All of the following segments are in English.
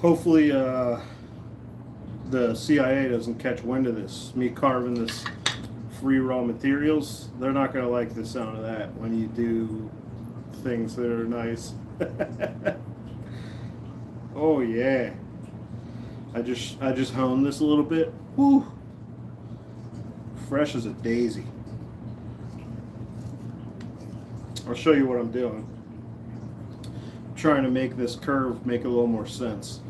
Hopefully, the CIA doesn't catch wind of this. Me carving this free raw materials. They're not going to like the sound of that when you do things that are nice. Oh yeah. I just honed this a little bit. Woo! Fresh as a daisy. I'll show you what I'm doing. I'm trying to make this curve make a little more sense.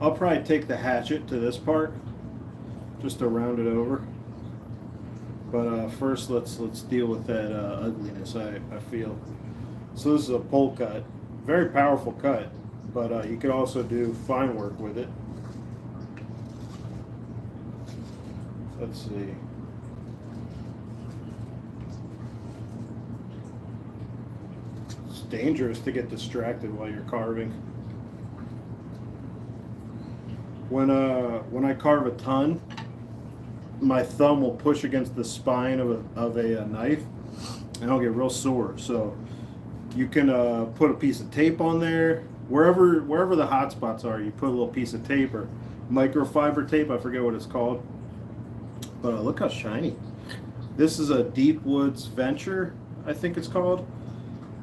I'll probably take the hatchet to this part just to round it over. But first, let's deal with that ugliness I feel. So this is a pole cut, very powerful cut, but you could also do fine work with it. Let's see. It's dangerous to get distracted while you're carving. When I carve a ton, my thumb will push against the spine of a knife, and I'll get real sore. So you can put a piece of tape on there. Wherever the hot spots are, you put a little piece of tape or microfiber tape. I forget what it's called. But look how shiny. This is a Deep Woods Venture, I think it's called.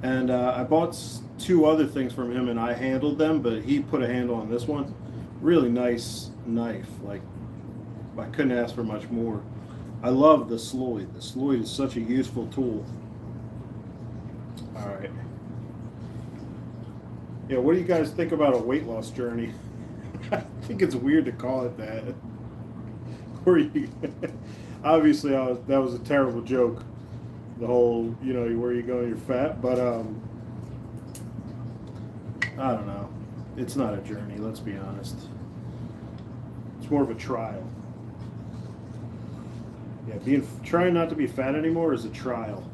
And I bought two other things from him, and I handled them, but he put a handle on this one. Really nice knife. Like, I couldn't ask for much more. I love the Sloyd. The Sloyd is such a useful tool. All right. Yeah, what do you guys think about a weight loss journey? I think it's weird to call it that. Where you, obviously, that was a terrible joke. The whole, where you go, you're fat. But I don't know. It's not a journey. Let's be honest. It's more of a trial. Yeah, trying not to be fat anymore is a trial.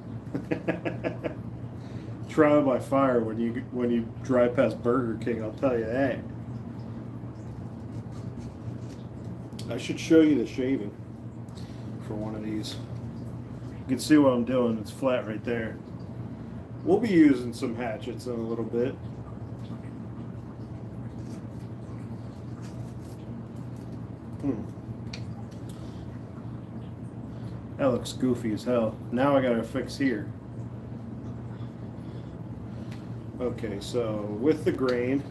Trial by fire when you drive past Burger King. I'll tell you that. I should show you the shaving for one of these. You can see what I'm doing. It's flat right there. We'll be using some hatchets in a little bit. That looks goofy as hell. Now I gotta fix here. Okay, so with the grain,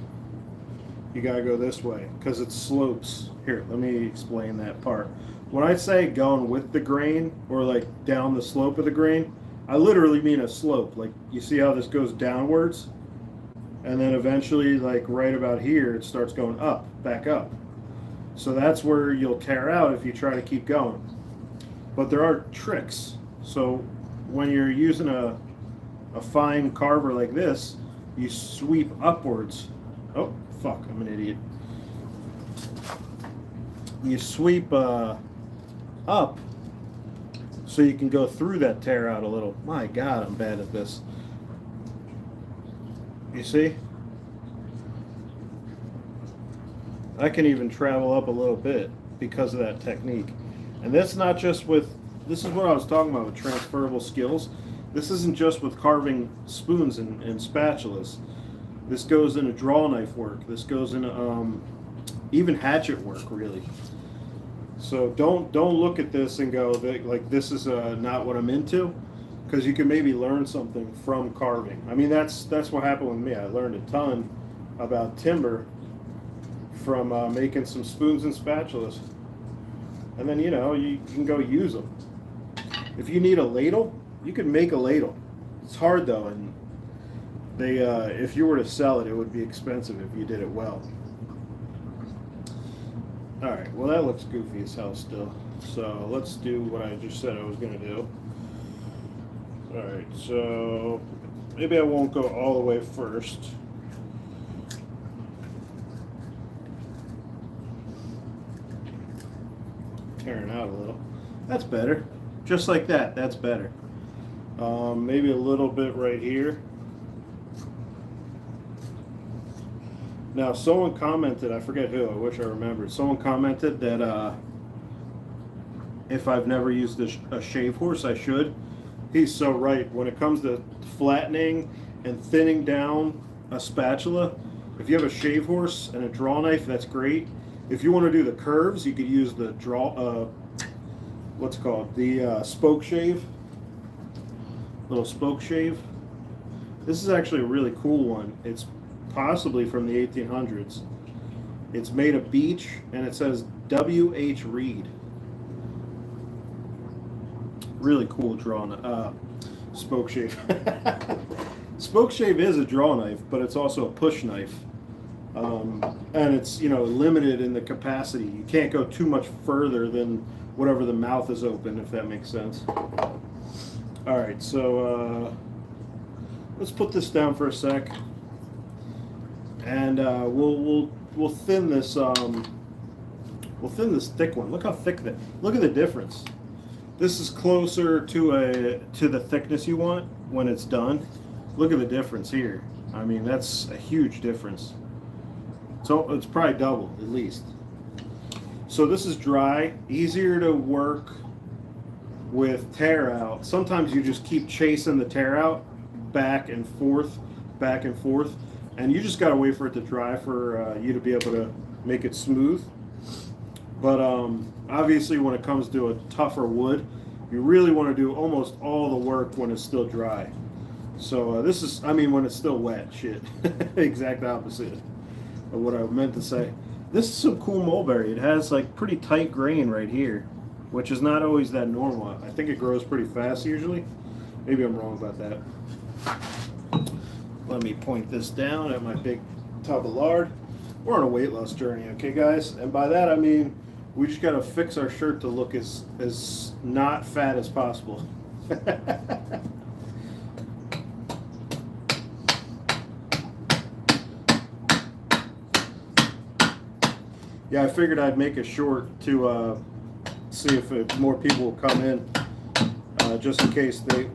you gotta go this way because it slopes. Here, let me explain that part. When I say going with the grain or like down the slope of the grain, I literally mean a slope. Like, you see how this goes downwards? And then eventually, like right about here, it starts going up, back up. So that's where you'll tear out if you try to keep going. But there are tricks. So when you're using a fine carver like this, you sweep upwards. Oh, fuck, I'm an idiot. You sweep up so you can go through that tear out a little. My God, I'm bad at this. You see? I can even travel up a little bit because of that technique. And that's not just this is what I was talking about with transferable skills. This isn't just with carving spoons and spatulas. This goes into draw knife work. This goes into even hatchet work, really. So don't look at this and go like this is not what I'm into, because you can maybe learn something from carving. I mean, that's what happened with me. I learned a ton about timber from making some spoons and spatulas. And then, you can go use them. If you need a ladle, you can make a ladle. It's hard though, and if you were to sell it, it would be expensive if you did it well. All right, well, that looks goofy as hell still. So let's do what I just said I was gonna do. All right, so maybe I won't go all the way first. Tearing out a little. That's better. Just like that. That's better. Maybe a little bit right here. Now, someone commented, I forget who, I wish I remembered. Someone commented that if I've never used a shave horse, I should. He's so right. When it comes to flattening and thinning down a spatula, If you have a shave horse and a draw knife, that's great. If you want to do the curves, you could use the what's it called? The spoke shave. Little spoke shave. This is actually a really cool one. It's possibly from the 1800s. It's made of beech and it says W.H. Reed. Really cool draw spoke shave. Spoke shave is a draw knife, but it's also a push knife. And it's, limited in the capacity. You can't go too much further than whatever the mouth is open, if that makes sense. All right, so let's put this down for a sec, and we'll thin this. We'll thin this thick one. Look how thick that. Look at the difference. This is closer to the thickness you want when it's done. Look at the difference here. I mean, that's a huge difference. So it's probably double at least. So this is dry, easier to work with tear out. Sometimes you just keep chasing the tear out back and forth, and you just gotta wait for it to dry for you to be able to make it smooth. But obviously when it comes to a tougher wood, you really want to do almost all the work when it's still dry. So this is, when it's still wet, shit. Exact opposite of what I meant to say. This is some cool mulberry. It has like pretty tight grain right here, which is not always that normal. I think it grows pretty fast usually. Maybe I'm wrong about that. Let me point this down at my big tub of lard. We're on a weight loss journey, okay guys? And by that I mean we just gotta fix our shirt to look as not fat as possible. Yeah, I figured I'd make a short to see if more people will come in, just in case they're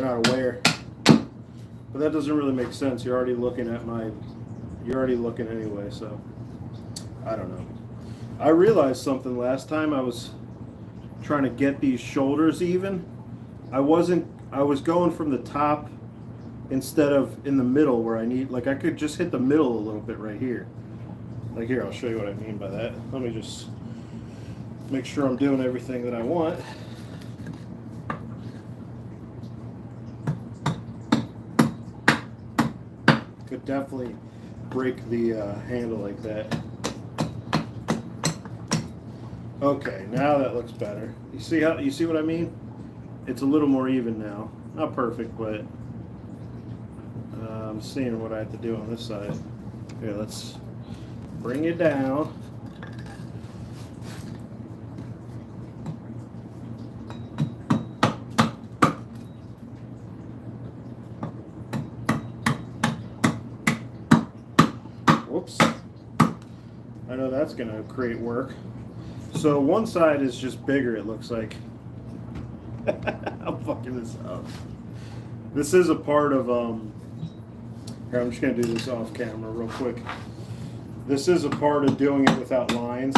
not aware. But that doesn't really make sense. You're already looking anyway, so I don't know. I realized something last time I was trying to get these shoulders even. I was going from the top instead of in the middle where I could just hit the middle a little bit right here. Like here, I'll show you what I mean by that. Let me just make sure I'm doing everything that I want. Could definitely break the handle like that. Okay, now that looks better. You see what I mean? It's a little more even now. Not perfect, but I'm seeing what I have to do on this side. Here, let's bring it down. Whoops. I know that's going to create work. So one side is just bigger, it looks like. I'm fucking this up. This is a part of, here, I'm just going to do this off camera real quick. This is a part of doing it without lines.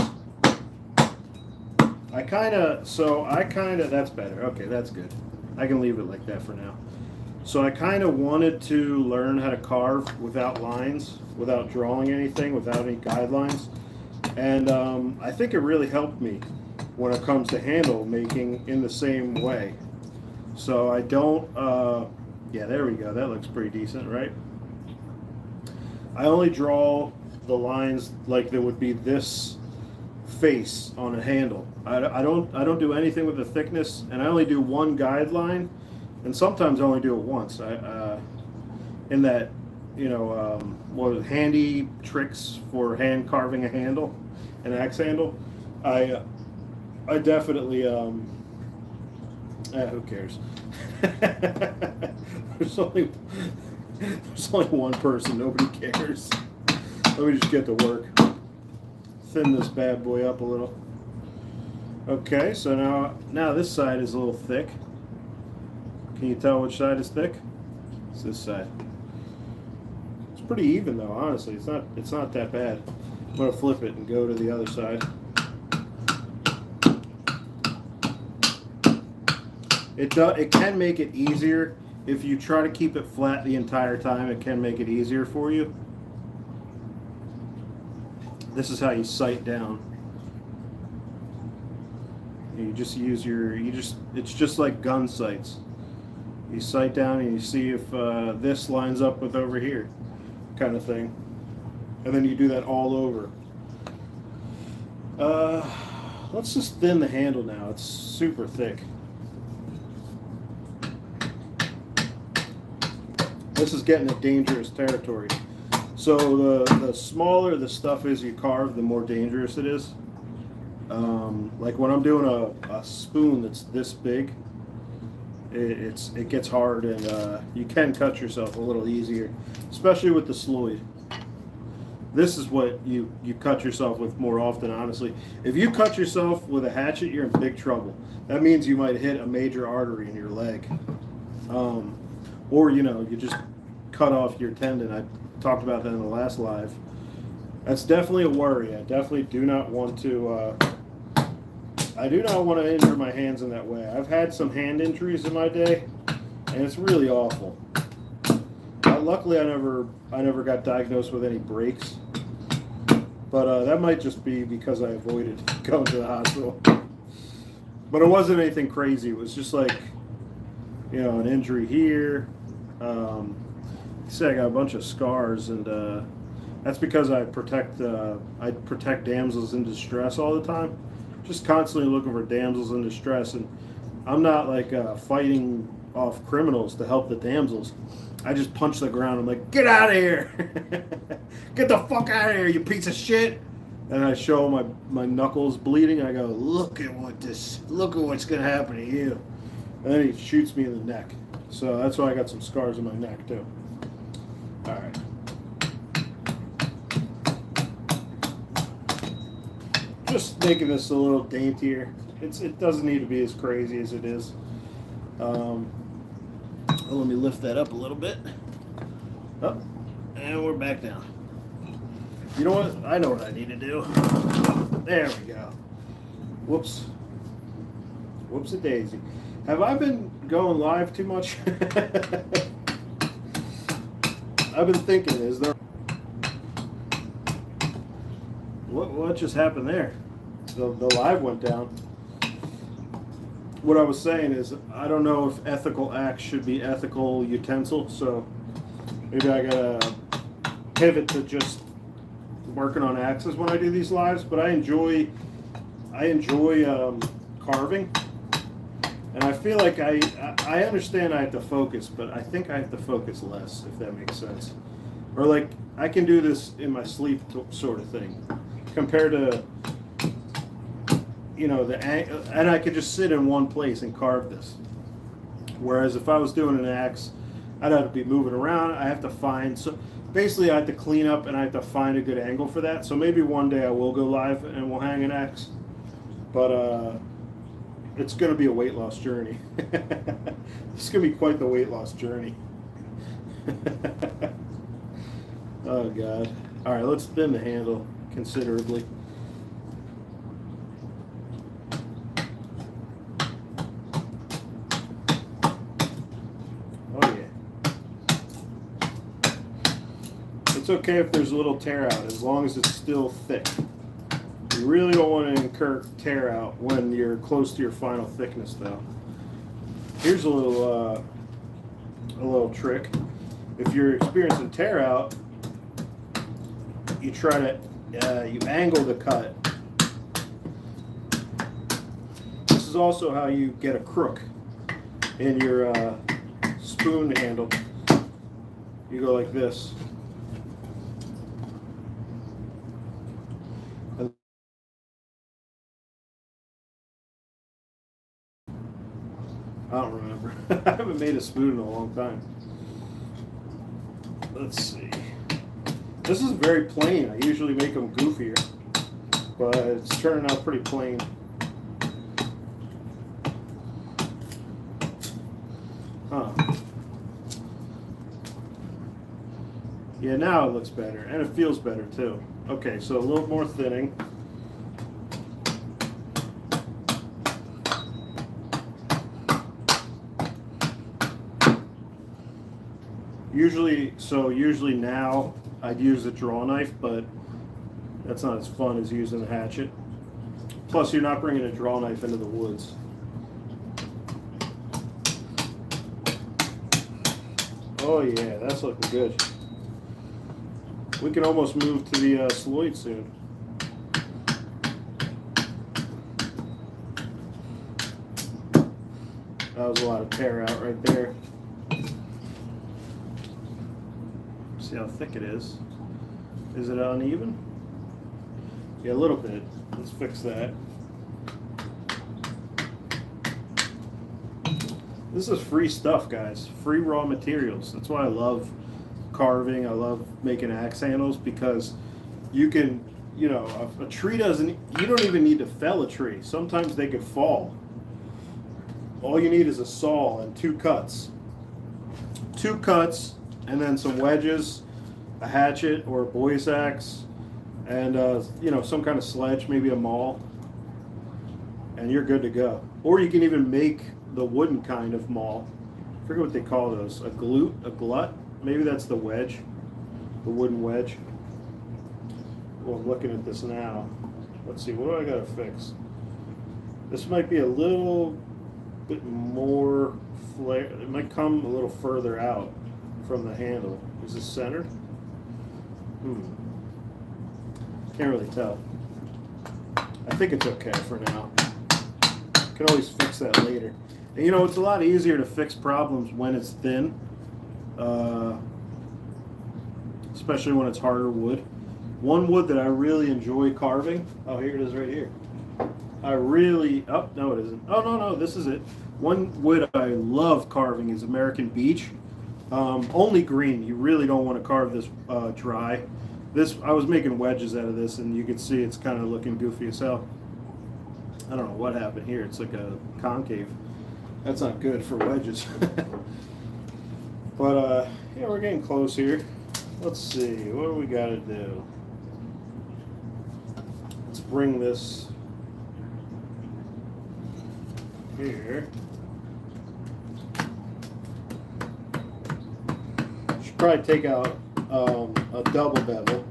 That's better. Okay, that's good. I can leave it like that for now. So I kind of wanted to learn how to carve without lines, without drawing anything, without any guidelines. And I think it really helped me when it comes to handle making in the same way. So I don't, yeah, there we go. That looks pretty decent, right? I only draw the lines like there would be this face on a handle. I don't do anything with the thickness, and I only do one guideline, and sometimes I only do it once. In that, handy tricks for hand carving a handle, an axe handle. I definitely who cares? There's only one person. Nobody cares. Let me just get to work. Thin this bad boy up a little. Okay, so now this side is a little thick. Can you tell which side is thick? It's this side. It's pretty even though, honestly. It's not that bad. I'm gonna flip it and go to the other side. It can make it easier if you try to keep it flat the entire time. It can make it easier for you. This is how you sight down. You just use it's just like gun sights. You sight down and you see if this lines up with over here, kind of thing. And then you do that all over. Let's just thin the handle now. It's super thick. This is getting into dangerous territory. So the smaller the stuff is you carve, the more dangerous it is. Like when I'm doing a spoon that's this big, it gets hard, and you can cut yourself a little easier, especially with the Sloyd. This is what you cut yourself with more often, honestly. If you cut yourself with a hatchet, you're in big trouble. That means you might hit a major artery in your leg. Or, you just cut off your tendon. I talked about that in the last live. That's definitely a worry. I definitely do not want to injure my hands in that way. I've had some hand injuries in my day, and it's really awful. Luckily, I never got diagnosed with any breaks, but that might just be because I avoided going to the hospital. But it wasn't anything crazy. It was just like, an injury here. I got a bunch of scars, and that's because I protect damsels in distress all the time. Just constantly looking for damsels in distress, and I'm not like fighting off criminals to help the damsels. I just punch the ground. I'm like, get out of here! Get the fuck out of here, you piece of shit! And I show my knuckles bleeding. I go, look at what's gonna happen to you. And then he shoots me in the neck. So that's why I got some scars on my neck too. All right. Just making this a little daintier. It doesn't need to be as crazy as it is. Let me lift that up a little bit. Up, and we're back down. You know what? I know what I need to do. There we go. Whoops. Whoops-a-daisy. Have I been going live too much? I've been thinking, is there... What just happened there? The live went down. What I was saying is, I don't know if ethical acts should be ethical utensils, so maybe I gotta pivot to just working on axes when I do these lives. But I enjoy carving, and I feel like I understand I have to focus, but I think I have to focus less, if that makes sense. Or like I can do this in my sleep sort of thing, compared to and I could just sit in one place and carve this. Whereas if I was doing an axe, I'd have to be moving around. I have to find, so basically I have to clean up and I have to find a good angle for that. So maybe one day I will go live and we'll hang an axe. But it's going to be a weight loss journey. It's going to be quite the weight loss journey. Oh God. All right, let's thin the handle considerably. It's okay if there's a little tear out, as long as it's still thick. You really don't want to incur tear out when you're close to your final thickness, though. Here's a little trick. If you're experiencing tear out, you try to you angle the cut. This is also how you get a crook in your spoon handle. You go like this. I don't remember. I haven't made a spoon in a long time. Let's see. This is very plain. I usually make them goofier, but it's turning out pretty plain. Huh. Yeah, now it looks better, and it feels better too. Okay, so a little more thinning. Usually now I'd use a draw knife, but That's not as fun as using a hatchet. Plus, you're not bringing a draw knife into the woods. Oh yeah, that's looking good. We can almost move to the Sloyd soon. That was a lot of tear out right there. See how thick it is. Is it uneven? Yeah, a little bit. Let's fix that. This is free stuff, guys. Free raw materials. That's why I love carving. I love making axe handles, because you can, you know, a tree doesn't, you don't even need to fell a tree. Sometimes they could fall. All you need is a saw and 2 cuts. 2 cuts, and then some wedges, a hatchet or a boy's axe, and you know, some kind of sledge, maybe a maul, and you're good to go. Or you can even make the wooden kind of maul. I forget what they call those. A glut. Maybe that's the wedge, the wooden wedge. Well, I'm looking at this now. Let's see, what do I gotta fix? This might be a little bit more flare. It might come a little further out from the handle. Is this centered? Can't really tell. I think it's okay for now. Can always fix that later. And you know, it's a lot easier to fix problems when it's thin, especially when it's harder wood. One wood that I really enjoy carving. Oh, here it is right here. I really, oh, no it isn't. Oh, no, this is it. One wood I love carving is American Beech. Only green. You really don't want to carve this dry. This, I was making wedges out of this, and you can see it's kind of looking goofy as hell. I don't know what happened here. It's like a concave. That's not good for wedges. But yeah, we're getting close here. Let's see, what do we got to do? Let's bring this here. Should probably take out a double bevel.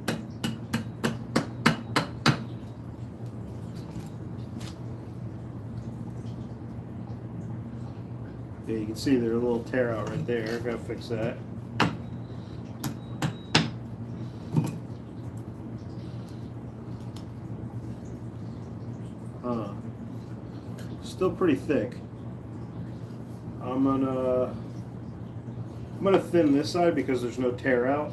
Yeah, you can see there's a little tear out right there. Gotta fix that. Still pretty thick. I'm gonna thin this side because there's no tear out.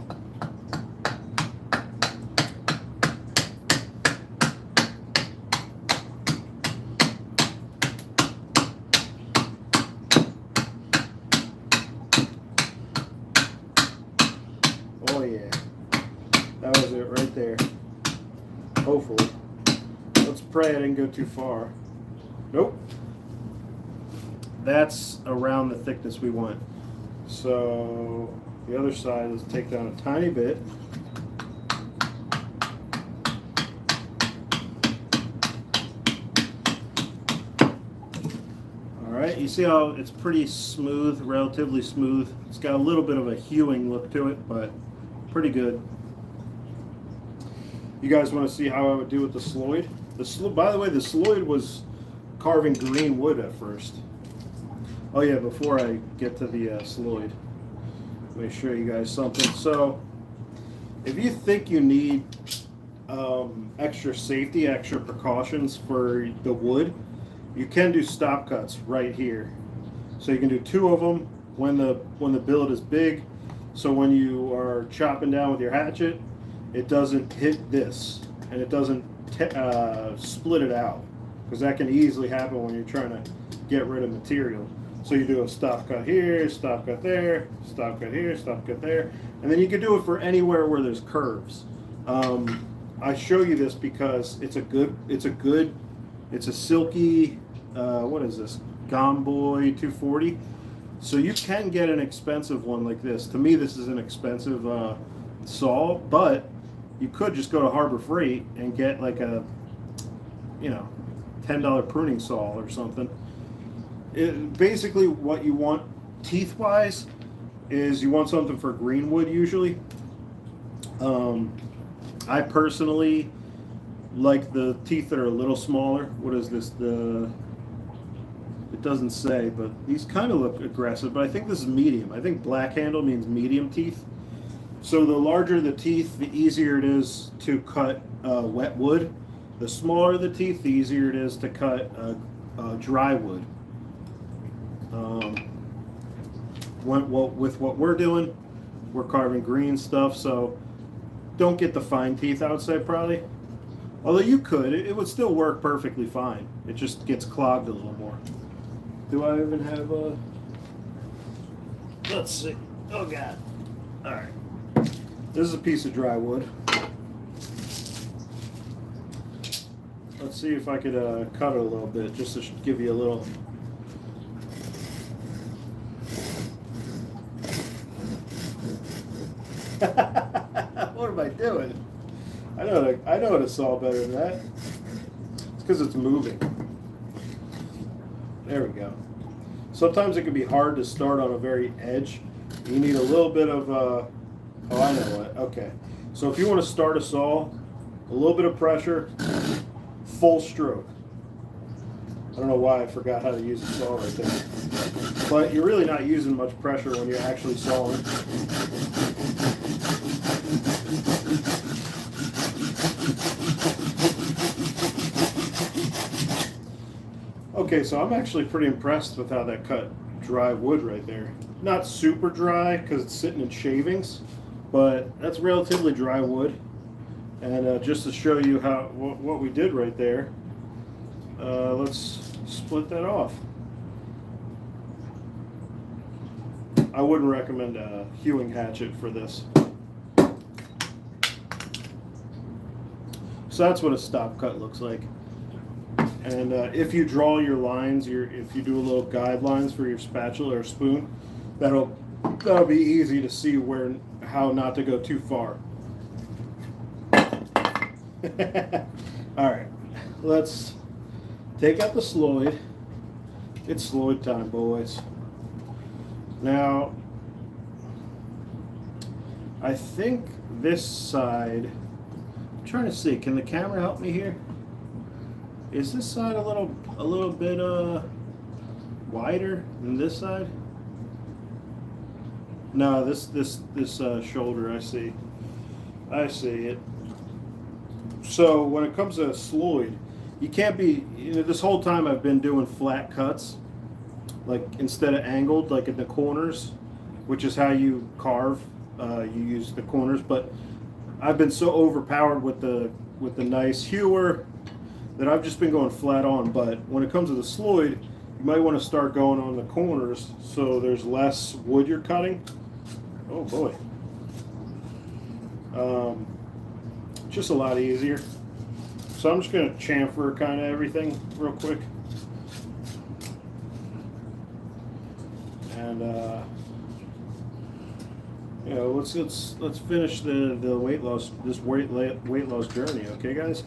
Oh yeah, that was it right there. Hopefully. Let's pray I didn't go too far. Nope. That's around the thickness we want. So the other side, let's take down a tiny bit. All right, you see how it's pretty smooth, relatively smooth. It's got a little bit of a hewing look to it, but pretty good. You guys want to see how I would do with the Sloyd? By the way, the Sloyd was carving green wood at first. Oh yeah, before I get to the Sloyd, let me show you guys something. So, if you think you need extra safety, extra precautions for the wood, you can do stop cuts right here. So you can do 2 of them when the billet is big. So when you are chopping down with your hatchet, it doesn't hit this, and it doesn't split it out, because that can easily happen when you're trying to get rid of material. So you do a stop cut here, stop cut there, stop cut here, stop cut there, and then you can do it for anywhere where there's curves. I show you this because it's a silky, what is this, Gomboy 240. So you can get an expensive one like this. To me, this is an expensive saw, but you could just go to Harbor Freight and get like a, you know, $10 pruning saw or something. Basically what you want teeth wise is you want something for green wood usually. I personally like the teeth that are a little smaller. What is this? It doesn't say, but these kind of look aggressive, but I think this is medium. I think black handle means medium teeth. So the larger the teeth, the easier it is to cut wet wood. The smaller the teeth, the easier it is to cut dry wood. With what we're doing, we're carving green stuff, so don't get the fine teeth, I would say, probably. Although you could, it would still work perfectly fine. It just gets clogged a little more. Do I even have a... Let's see. Oh, God. All right. This is a piece of dry wood. Let's see if I could cut it a little bit, just to give you a little... What am I doing? I know how to saw better than that. It's because it's moving. There we go. Sometimes it can be hard to start on a very edge. You need a little bit of, oh, I know what. Okay. So if you want to start a saw, a little bit of pressure, full stroke. I don't know why I forgot how to use a saw right there. But you're really not using much pressure when you're actually sawing. Okay, so I'm actually pretty impressed with how that cut dry wood right there. Not super dry because it's sitting in shavings, but that's relatively dry wood. And just to show you how what we did right there, let's split that off. I wouldn't recommend a hewing hatchet for this. So that's what a stop cut looks like. And if you draw your lines, if you do a little guidelines for your spatula or spoon, that'll be easy to see how not to go too far. All right, let's take out the Sloyd. It's Sloyd time, boys. Now, I think this side. I'm trying to see. Can the camera help me here? Is this side a little bit wider than this side? No, this shoulder, I see it. So when it comes to Sloyd, you can't be. This whole time I've been doing flat cuts, like instead of angled, like in the corners, which is how you carve. You use the corners, but I've been so overpowered with the nice hewer that I've just been going flat on. But when it comes to the Sloyd, you might want to start going on the corners so there's less wood you're cutting. Oh boy. Just a lot easier. So I'm just going to chamfer kind of everything real quick. And let's finish the weight loss journey, okay, guys?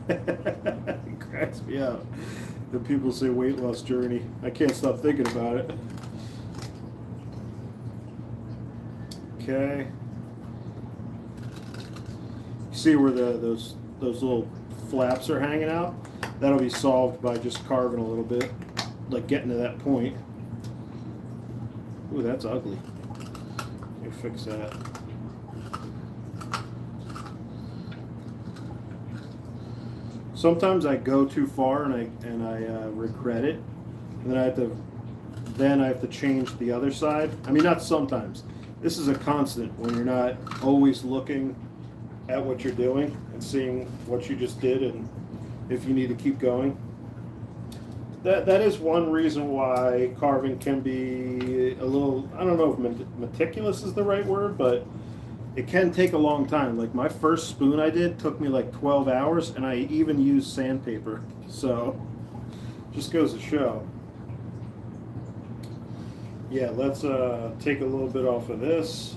It cracks me up that people say weight loss journey. I can't stop thinking about it. Okay. See where those little flaps are hanging out? That'll be solved by just carving a little bit, like getting to that point. Ooh, that's ugly. Let me fix that. Sometimes I go too far and I regret it, and then I have to change the other side. I mean, not sometimes. This is a constant when you're not always looking at what you're doing and seeing what you just did and if you need to keep going. That is one reason why carving can be a little, I don't know if meticulous is the right word, but it can take a long time. Like my first spoon I did took me like 12 hours, and I even used sandpaper. So, just goes to show. Yeah, let's take a little bit off of this.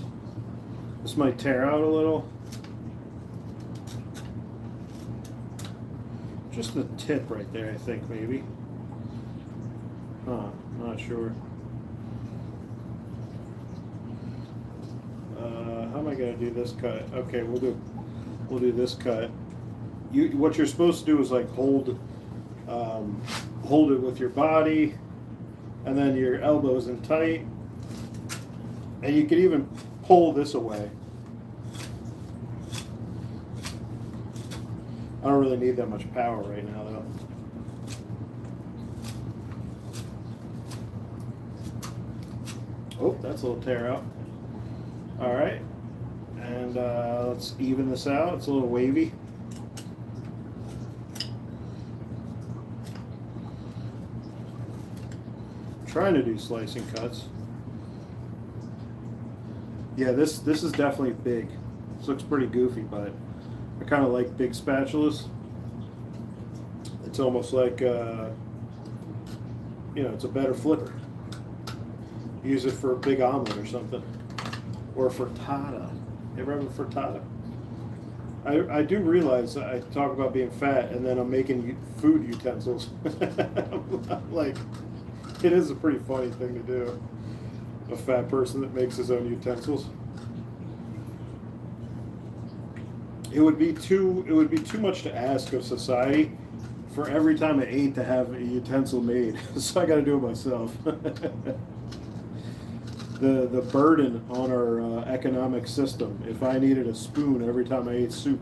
This might tear out a little. Just the tip right there, I think, maybe. Huh, not sure. How am I gonna do this cut? Okay, we'll do this cut. what you're supposed to do is like hold it with your body, and then your elbows in tight, and you could even pull this away. I don't really need that much power right now, though. Oh, that's a little tear out. All right, and let's even this out. It's a little wavy. Trying to do slicing cuts. Yeah, this is definitely big. This looks pretty goofy, but I kind of like big spatulas. It's almost like it's a better flipper. Use it for a big omelet or something, or frittata. You ever have a frittata? I do realize I talk about being fat, and then I'm making food utensils. Like, it is a pretty funny thing to do. A fat person that makes his own utensils. It would be too much to ask of society for every time I ate to have a utensil made. So I got to do it myself. The burden on our economic system. If I needed a spoon every time I ate soup,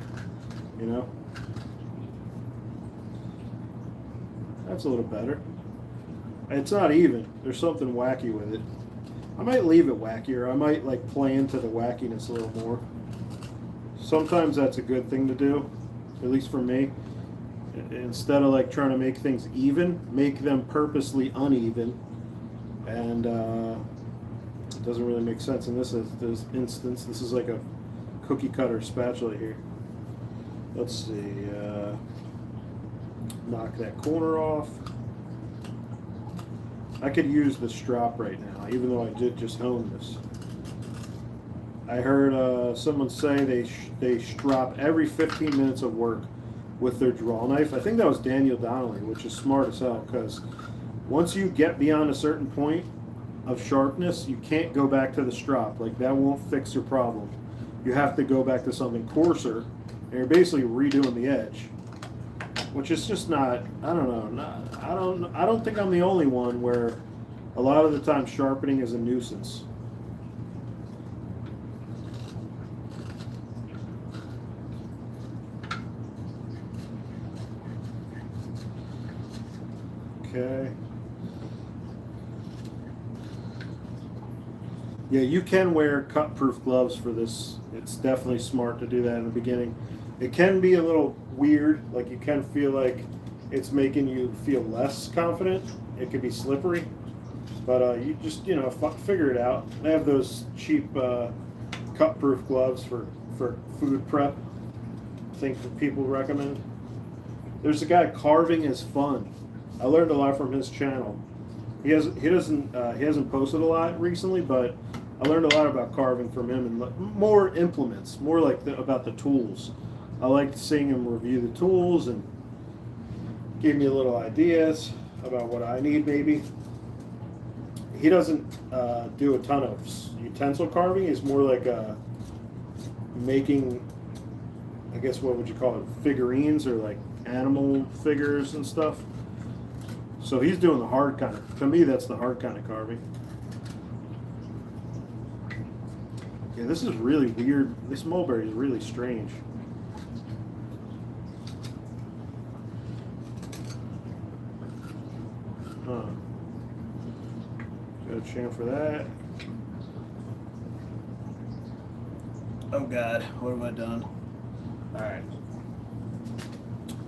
that's a little better. It's not even. There's something wacky with it. I might leave it wackier. I might like play into the wackiness a little more. Sometimes that's a good thing to do, at least for me. Instead of like trying to make things even, make them purposely uneven. And it doesn't really make sense in this instance. This is like a cookie cutter spatula here. Let's see. Knock that corner off. I could use the strop right now, even though I did just hone this. I heard someone say they strop every 15 minutes of work with their draw knife. I think that was Daniel Donnelly, which is smart as hell, because once you get beyond a certain point of sharpness, you can't go back to the strop. Like, that won't fix your problem. You have to go back to something coarser, and you're basically redoing the edge, which is just not. I don't know. I don't think I'm the only one where a lot of the time sharpening is a nuisance. Okay. Yeah, you can wear cut-proof gloves for this. It's definitely smart to do that in the beginning. It can be a little weird, like you can feel like it's making you feel less confident. It could be slippery, but you just, figure it out. They have those cheap cut-proof gloves for food prep. I think people recommend. There's a guy, Carving is Fun. I learned a lot from his channel. He hasn't posted a lot recently, but I learned a lot about carving from him, and more implements, more like about the tools. I liked seeing him review the tools and give me a little ideas about what I need maybe. He doesn't do a ton of utensil carving. He's more like making, I guess, what would you call it, figurines or like animal figures and stuff. So he's doing the hard kind of, to me that's the hard kind of carving. Yeah, this is really weird. This mulberry is really strange. Huh. Got a chamfer that. Oh God, what have I done? All right.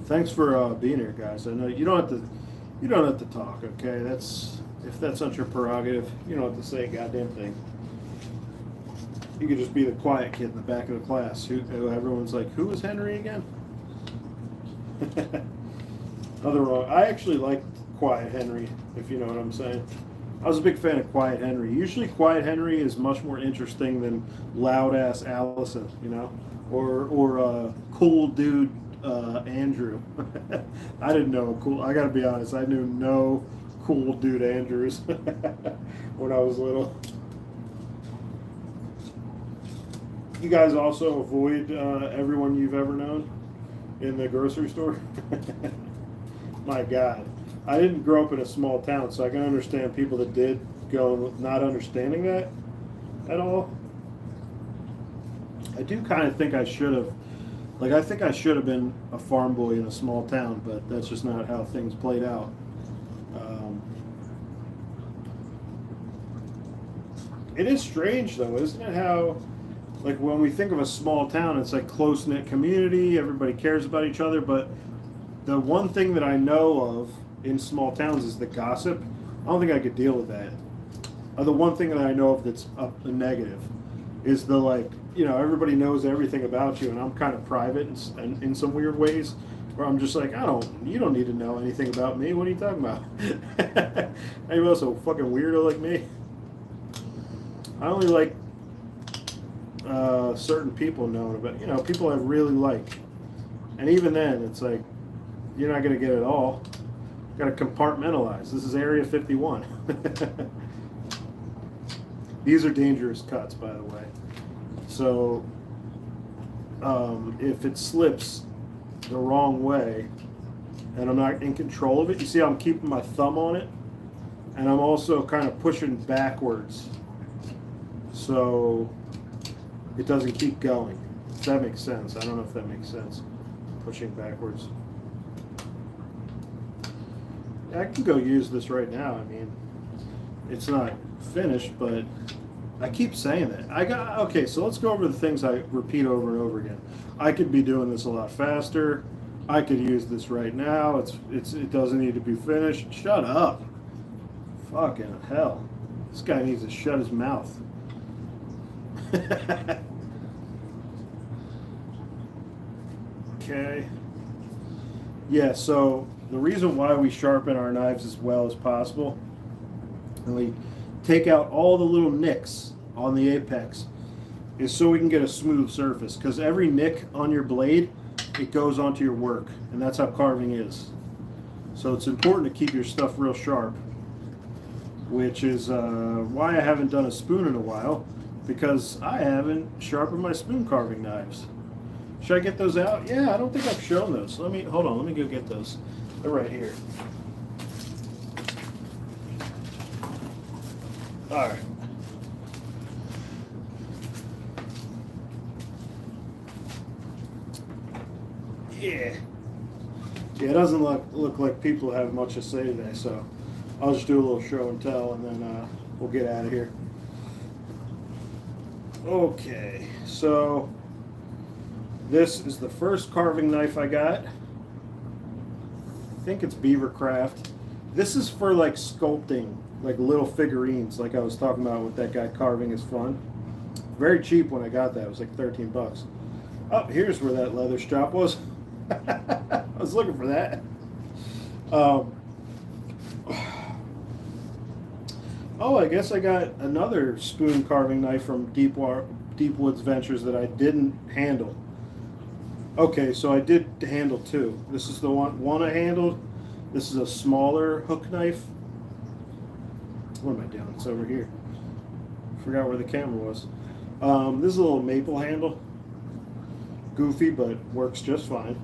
Thanks for being here, guys. I know you don't have to talk, okay? If that's not your prerogative, you don't have to say a goddamn thing. You could just be the quiet kid in the back of the class who everyone's like, who is Henry again? Nothing wrong. I actually liked Quiet Henry, if you know what I'm saying. I was a big fan of Quiet Henry. Usually Quiet Henry is much more interesting than loud ass Allison, or cool dude Andrew. I didn't know I gotta be honest, I knew no cool dude Andrews when I was little. You guys also avoid everyone you've ever known? in the grocery store. My God. I didn't grow up in a small town, so I can understand people that did go not understanding that at all. I do kind of think I should have, like, I think I should have been a farm boy in a small town, but that's just not how things played out. It is strange, though, isn't it? How, like, when we think of a small town, it's like close-knit community, everybody cares about each other, but the one thing that I know of in small towns is the gossip. I don't think I could deal with that. The one thing that I know of that's a negative is the, like, you know, everybody knows everything about you, and I'm kind of private in some weird ways, where I'm just like, you don't need to know anything about me. What are you talking about? Anybody else a fucking weirdo like me? I only like certain people known about, you know, people I really like. And even then, it's like, you're not going to get it all. Got to compartmentalize. This is Area 51. These are dangerous cuts, by the way. So, if it slips the wrong way, and I'm not in control of it, you see I'm keeping my thumb on it, and I'm also kind of pushing backwards, so it doesn't keep going. If that makes sense. I don't know if that makes sense. Pushing backwards. I can go use this right now. I mean, it's not finished, but I keep saying that. Okay, so let's go over the things I repeat over and over again. I could be doing this a lot faster. I could use this right now. It doesn't need to be finished. Shut up. Fucking hell. This guy needs to shut his mouth. Okay. Yeah, so the reason why we sharpen our knives as well as possible, and we take out all the little nicks on the apex, is so we can get a smooth surface. Because every nick on your blade, it goes onto your work, and that's how carving is. So it's important to keep your stuff real sharp, which is why I haven't done a spoon in a while, because I haven't sharpened my spoon carving knives. Should I get those out? Yeah, I don't think I've shown those. Hold on, let me go get those. They're right here. All right. Yeah. Yeah, it doesn't look like people have much to say today, so I'll just do a little show and tell, and then we'll get out of here. Okay, so this is the first carving knife I got. I think it's Beavercraft. This is for like sculpting, like little figurines, like I was talking about with that guy carving is fun. Very cheap when I got that. It was like 13 bucks. Oh, here's where that leather strap was. I was looking for that. Oh, I guess I got another spoon carving knife from Deep Woods Ventures that I didn't handle. Okay, so I did handle two. This is the one I handled. This is a smaller hook knife. What am I doing? It's over here. Forgot where the camera was. This is a little maple handle. Goofy, but works just fine.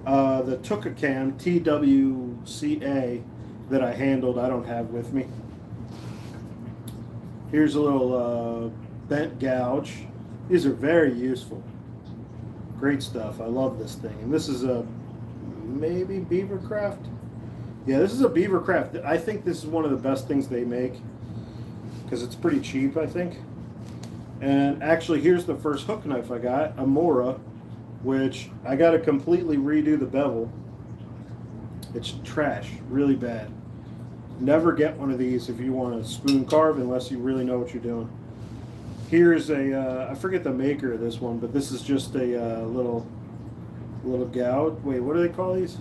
The Tukacam TWCA that I handled, I don't have with me. Here's a little bent gouge. These are very useful. Great stuff. I love this thing. And this is a maybe Beavercraft. Yeah, this is a Beavercraft. I think this is one of the best things they make because it's pretty cheap, I think. And actually, here's the first hook knife I got, a Mora, which I got to completely redo the bevel. It's trash, really bad. Never get one of these if you want to spoon carve unless you really know what you're doing. Here's I forget the maker of this one, but this is just a little gouge. Wait, what do they call these?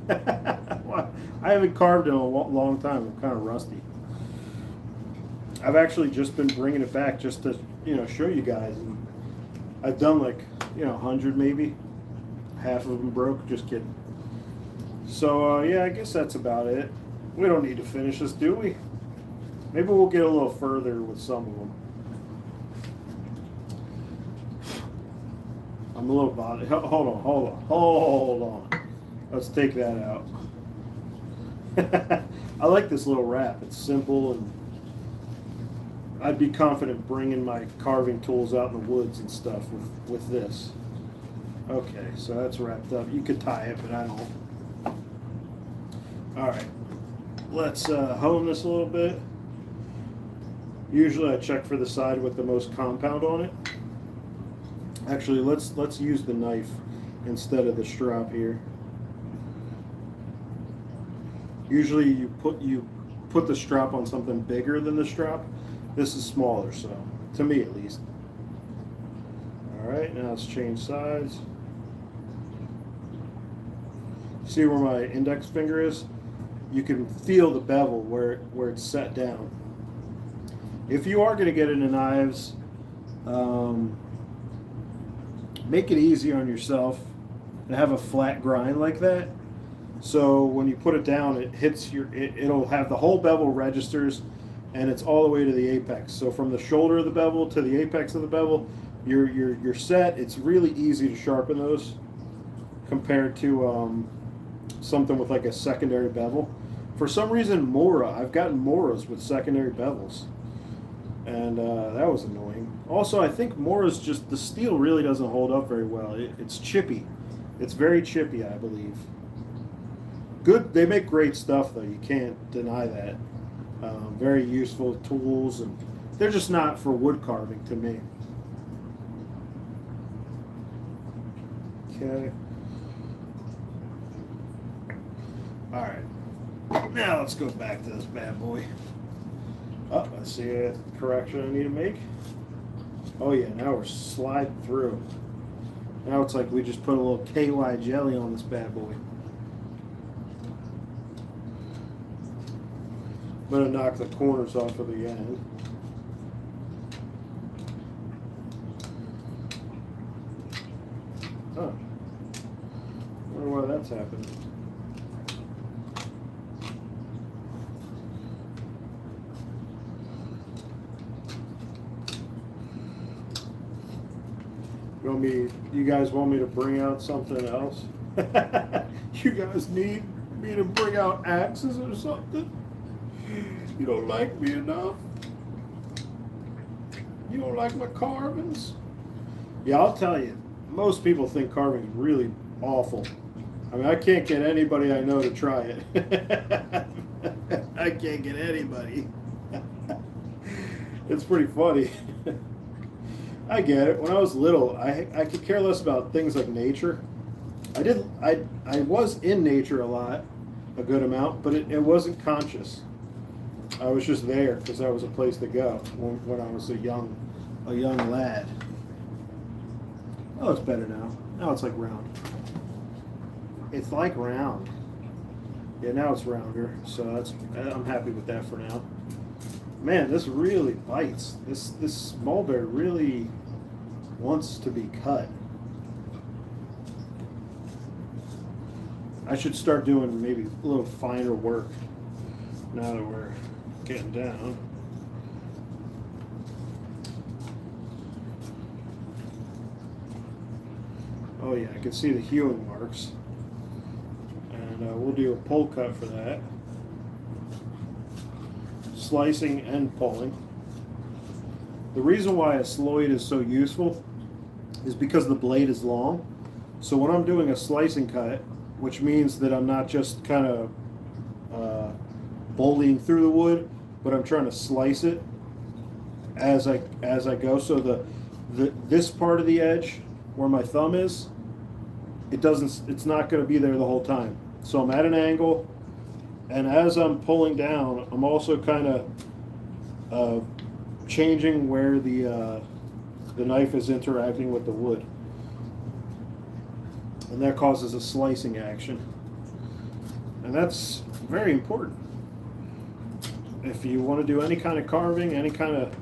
I haven't carved in a long time. I'm kind of rusty. I've actually just been bringing it back just to, show you guys. And I've done like, 100 maybe. Half of them broke. Just kidding. So, yeah, I guess that's about it. We don't need to finish this, do we? Maybe we'll get a little further with some of them. I'm a little bothered. Hold on. Let's take that out. I like this little wrap. It's simple, and I'd be confident bringing my carving tools out in the woods and stuff with this. Okay, so that's wrapped up. You could tie it, but I don't. All right, let's hone this a little bit. Usually I check for the side with the most compound on it. Actually, let's use the knife instead of the strap here. Usually you put the strap on something bigger than the strap. This is smaller, so to me at least. All right, now let's change sides. See where my index finger is? You can feel the bevel where it's set down. If you are going to get into knives, make it easy on yourself and have a flat grind like that. So when you put it down, it hits it'll have the whole bevel registers, and it's all the way to the apex. So from the shoulder of the bevel to the apex of the bevel, you're set. It's really easy to sharpen those compared to something with like a secondary bevel. For some reason, I've gotten Moras with secondary bevels, and that was annoying. Also, I think Mora's just, the steel really doesn't hold up very well. It's chippy. It's very chippy, I believe. Good, they make great stuff though. You can't deny that. Very useful tools, and they're just not for wood carving to me. Okay. All right. Now let's go back to this bad boy. Oh, I see a correction I need to make. Oh yeah, now we're sliding through. Now it's like we just put a little KY jelly on this bad boy. I'm gonna knock the corners off of the end. Huh. Wonder why that's happening. You guys want me to bring out something else? You guys need me to bring out axes or something? You don't like me enough? You don't like my carvings? Yeah, I'll tell you, most people think carving is really awful. I mean, I can't get anybody I know to try it. I can't get anybody. It's pretty funny. I get it. When I was little, I could care less about things like nature. I was in nature a good amount, but it wasn't conscious. I was just there because that was a place to go when I was a young lad. Oh, it's better now. Now it's like round. It's like round. Yeah, now it's rounder. So I'm happy with that for now. Man, this really bites. This mulberry really wants to be cut. I should start doing maybe a little finer work now that we're getting down. Oh yeah, I can see the hewing marks. And we'll do a pull cut for that. Slicing and pulling. The reason why a Sloyd is so useful is because the blade is long. So when I'm doing a slicing cut, which means that I'm not just kind of bullying through the wood, but I'm trying to slice it as I go. So this part of the edge where my thumb is, it's not going to be there the whole time. So I'm at an angle, and as I'm pulling down, I'm also kind of changing where the knife is interacting with the wood, and that causes a slicing action, and that's very important. If you want to do any kind of carving, any kind of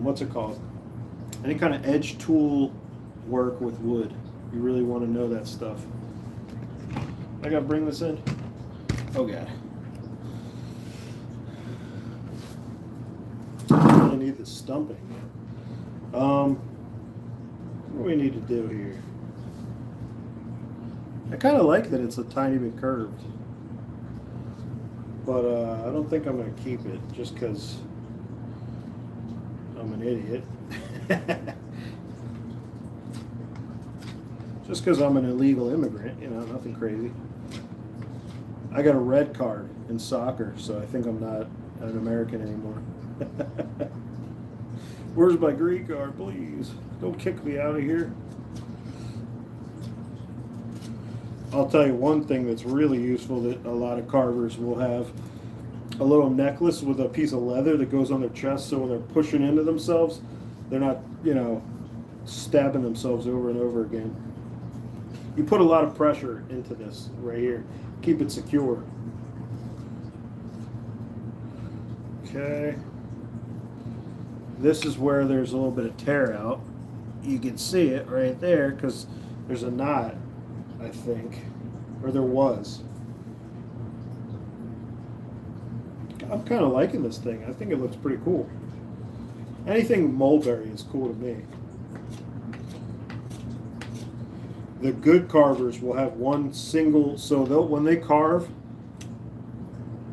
what's it called? Any kind of edge tool work with wood, you really want to know that stuff. I gotta bring this in. Oh god. I really need the stumping. What do we need to do here? I kind of like that it's a tiny bit curved. But I don't think I'm going to keep it just because I'm an idiot. Just because I'm an illegal immigrant, you know, nothing crazy. I got a red card in soccer, so I think I'm not an American anymore. Where's my green card, please? Don't kick me out of here. I'll tell you one thing that's really useful that a lot of carvers will have: a little necklace with a piece of leather that goes on their chest, so when they're pushing into themselves, they're not, you know, stabbing themselves over and over again. You put a lot of pressure into this right here. Keep it secure. Okay. This is where there's a little bit of tear out. You can see it right there because there's a knot, I think, or there was. I'm kind of liking this thing. I think it looks pretty cool. Anything mulberry is cool to me. The good carvers will have one single, so they'll, when they carve,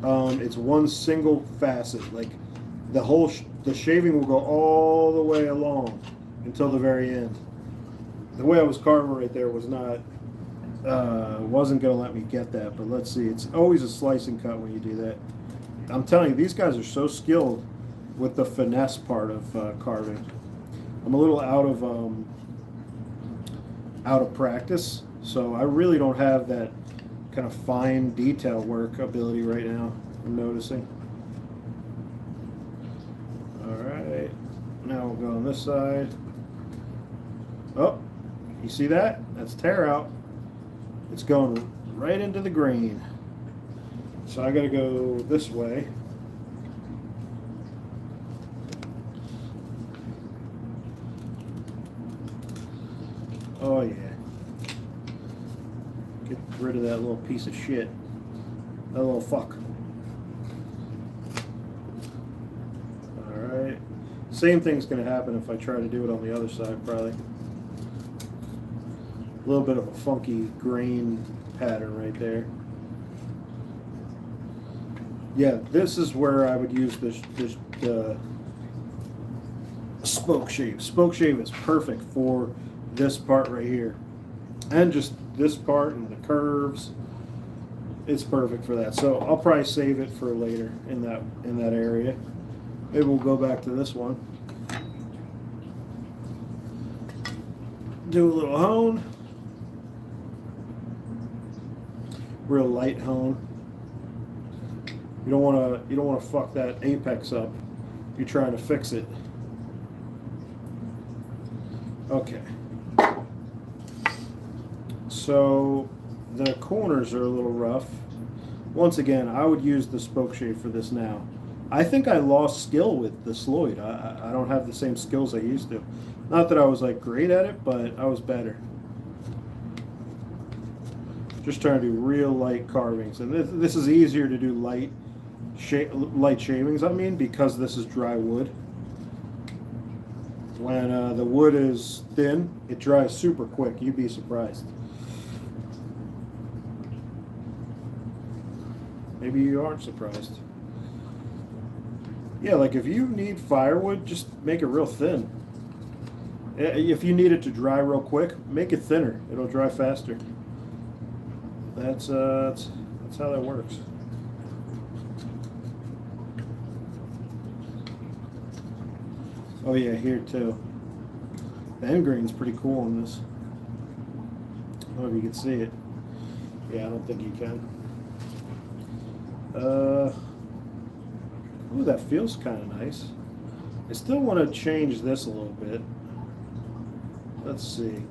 it's one single facet. Like the whole, the shaving will go all the way along until the very end. The way I was carving right there was not, wasn't going to let me get that, but let's see. It's always a slicing cut when you do that. I'm telling you, these guys are so skilled with the finesse part of carving. I'm a little out of practice, so I really don't have that kind of fine detail work ability right now. I'm noticing. All right, now we'll go on this side. Oh, you see that? That's tear out. It's going right into the grain. So I got to go this way. Oh yeah. Get rid of that little piece of shit. That little fuck. Alright. Same thing's going to happen if I try to do it on the other side, probably. A little bit of a funky grain pattern right there. Yeah, this is where I would use this spoke shave. Spoke shave is perfect for this part right here, and just this part and the curves. It's perfect for that. So I'll probably save it for later in that area. Maybe we'll go back to this one. Do a little hone, real light hone. You don't want to fuck that apex up. You're trying to fix it. Okay. So the corners are a little rough. Once again, I would use the spoke shave for this now. I think I lost skill with the Sloyd. I don't have the same skills I used to. Not that I was like great at it, but I was better. Just trying to do real light carvings, and this is easier to do light shavings. I mean, because this is dry wood. When the wood is thin, it dries super quick. You'd be surprised. Maybe you aren't surprised. Yeah, like if you need firewood, just make it real thin. If you need it to dry real quick, make it thinner. It'll dry faster. That's how that works. Oh yeah, here too. The end grain's pretty cool on this. I don't know if you can see it. Yeah, I don't think you can. Ooh, that feels kind of nice. I still want to change this a little bit. Let's see.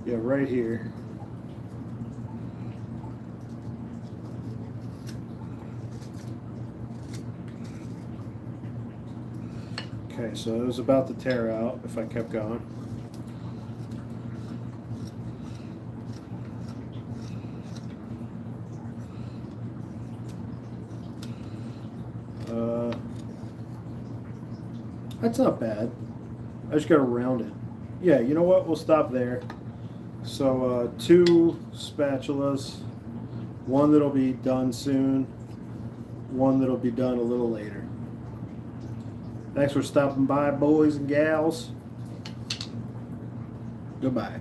Yeah, right here. Okay, so it was about to tear out if I kept going. That's not bad. I just got to round it. yeah, you know what? We'll stop there. So 2 spatulas, one that'll be done soon, one that'll be done a little later. Thanks for stopping by, boys and gals. Goodbye.